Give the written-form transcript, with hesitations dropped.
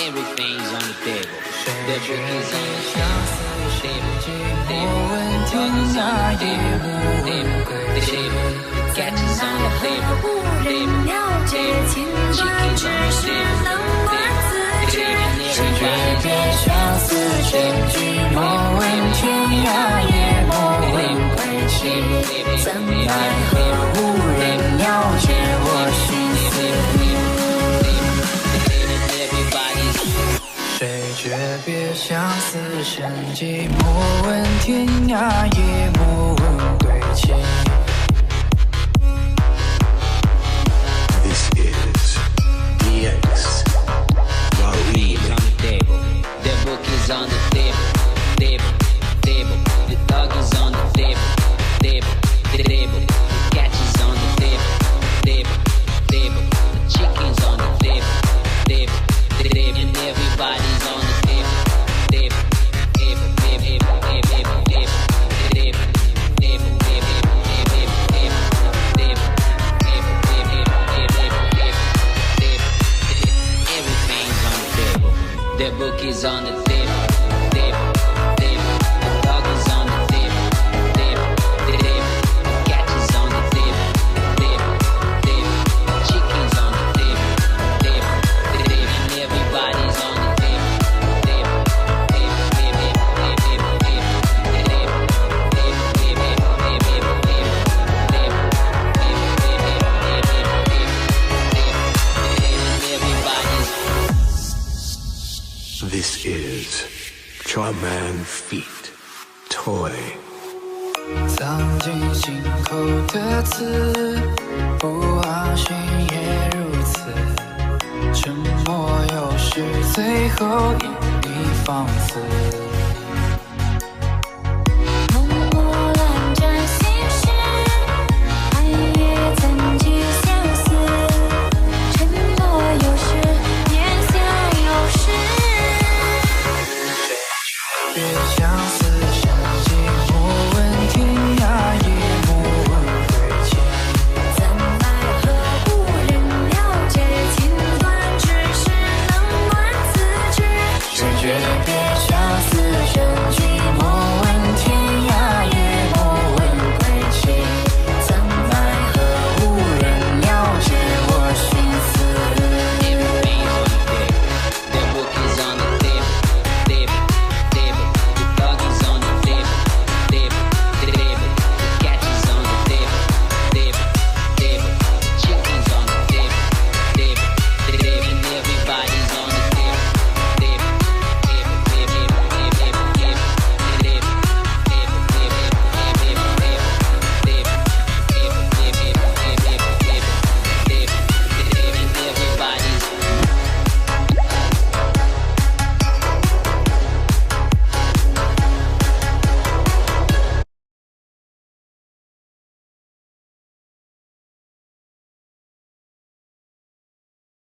Everything's on the table. 谁决定相思是寂寞？问天涯夜幕归期，怎奈何无人了解情断，只是冷暖自知。谁诀别相思是寂寞？问天涯夜幕归期，怎奈何无人了解我心思。谁诀别相思生寂寞？问天涯夜幕问归期。This is DX Is on the table. The book is on the table. Table, table. The dog is on the table. Table, table. The cat is on the table. Table, table. The chicken's on the table. Table, table. And everybody's on the table. Table, table, table, table, table, table, table, everything's on the table. The book is on the table, table, table. The dog is on the table, table, table. The cat is on the table, table, table. The chicken's on the table, table, table. And everybody's on the table, table, table, table, table, table, This is Charman Feet Toy。 藏进心口的刺，不好心也如此。沉默又是最后一滴放肆。